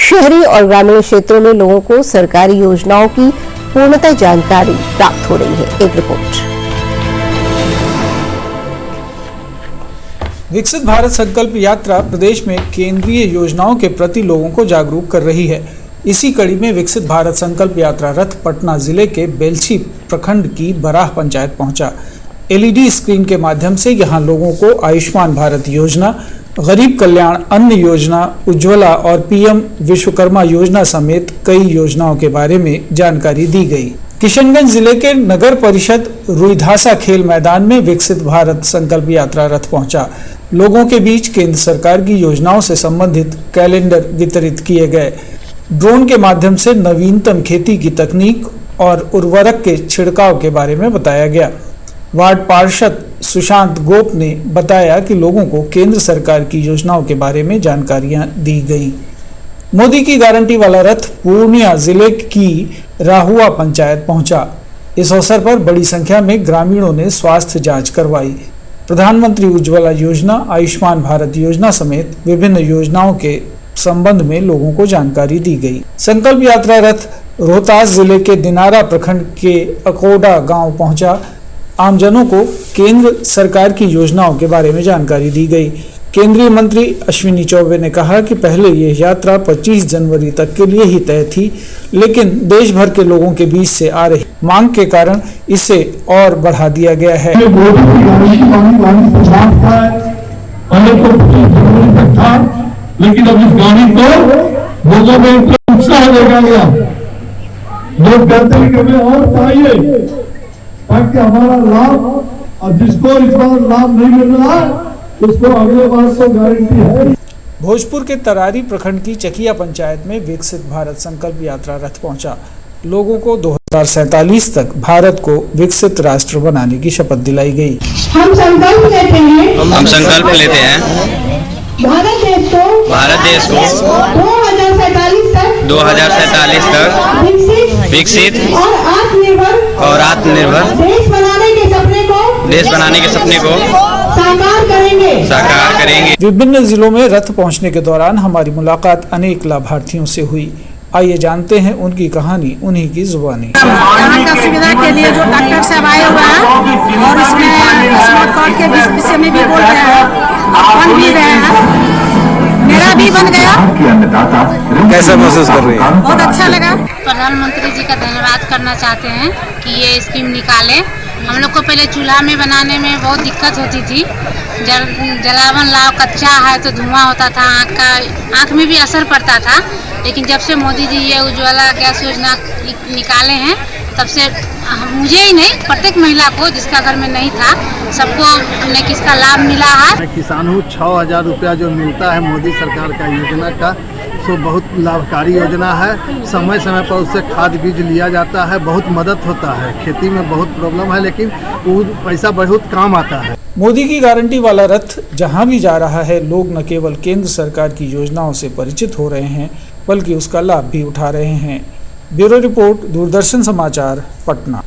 शहरी और ग्रामीण क्षेत्रों में लोगों को सरकारी योजनाओं की पूर्णतः जानकारी प्राप्त हो रही है। एक रिपोर्ट। विकसित भारत संकल्प यात्रा प्रदेश में केंद्रीय योजनाओं के प्रति लोगों को जागरूक कर रही है। इसी कड़ी में विकसित भारत संकल्प यात्रा रथ पटना जिले के बेलछी प्रखंड की बराह पंचायत पहुंचा। एलईडी स्क्रीन के माध्यम से यहां लोगों को आयुष्मान भारत योजना, गरीब कल्याण अन्न योजना, उज्ज्वला और पीएम विश्वकर्मा योजना समेत कई योजनाओं के बारे में जानकारी दी गई। किशनगंज जिले के नगर परिषद रुईधासा खेल मैदान में विकसित भारत संकल्प यात्रा रथ पहुंचा। लोगों के बीच केंद्र सरकार की योजनाओं से संबंधित कैलेंडर वितरित किए गए। ड्रोन के माध्यम से नवीनतम खेती की तकनीक और उर्वरक के छिड़काव के बारे में बताया गया। वार्ड पार्षद सुशांत गोप ने बताया कि लोगों को केंद्र सरकार की योजनाओं के बारे में जानकारियां दी गई। मोदी की गारंटी वाला रथ पूर्णिया जिले की राहुआ पंचायत पहुंचा। इस अवसर पर बड़ी संख्या में ग्रामीणों ने स्वास्थ्य जांच करवाई। प्रधानमंत्री उज्ज्वला योजना, आयुष्मान भारत योजना समेत विभिन्न योजनाओं के संबंध में लोगों को जानकारी दी गई। संकल्प यात्रा रथ रोहतास जिले के दिनारा प्रखंड के अकोडा गांव पहुंचा। आमजनों को केंद्र सरकार की योजनाओं के बारे में जानकारी दी गई। केंद्रीय मंत्री अश्विनी चौबे ने कहा कि पहले यह यात्रा 25 जनवरी तक के लिए ही तय थी, लेकिन देश भर के लोगों के बीच से आ रही मांग के कारण इसे और बढ़ा दिया गया है। लेकिन अब इस गाड़ी को लोगों में उत्साह देखा गया। लोग कहते हैं कि हमें और चाहिए ताकि हमारा लाभ, और जिसको इस बार लाभ नहीं मिल रहा उसको अगले बार तो गारंटी है। भोजपुर के तरारी प्रखंड की चकिया पंचायत में विकसित भारत संकल्प यात्रा रथ पहुंचा। लोगों को 2047 तक भारत को विकसित राष्ट्र बनाने की शपथ दिलाई गई। हम संकल्प लेते हैं भारत देश को 2047 तक विकसित और आत्मनिर्भर देश बनाने के सपने को साकार करेंगे। विभिन्न जिलों में रथ पहुंचने के दौरान हमारी मुलाकात अनेक लाभार्थियों से हुई। आइए जानते हैं उनकी कहानी उन्हीं की जुबानी। यहाँ का सुविधा के लिए जो डॉक्टर साहब आए हुए हैं और इसमें स्मार्ट कार्ड के विषय में भी बोल रहे हैं, बन भी रहे हैं, मेरा भी बन गया। कैसा महसूस कर रही है? बहुत अच्छा लगा। प्रधानमंत्री जी का धन्यवाद करना चाहते हैं कि ये स्कीम निकाले। हम लोग को पहले चूल्हा में बनाने में बहुत दिक्कत होती थी। जलावन लाव कच्चा है तो धुआं होता था, आँख में भी असर पड़ता था। लेकिन जब से मोदी जी ये उज्ज्वला गैस योजना निकाले हैं तब से मुझे ही नहीं, प्रत्येक महिला को जिसका घर में नहीं था सबको किसका लाभ मिला है। मैं किसान हूँ। 6,000 रुपया जो मिलता है मोदी सरकार का योजना का, सो बहुत लाभकारी योजना है। समय समय पर उससे खाद बीज लिया जाता है, बहुत मदद होता है। खेती में बहुत प्रॉब्लम है लेकिन वो पैसा बहुत काम आता है। मोदी की गारंटी वाला रथ जहां भी जा रहा है, लोग न केवल केंद्र सरकार की योजनाओं से परिचित हो रहे हैं बल्कि उसका लाभ भी उठा रहे हैं। ब्यूरो रिपोर्ट, दूरदर्शन समाचार, पटना।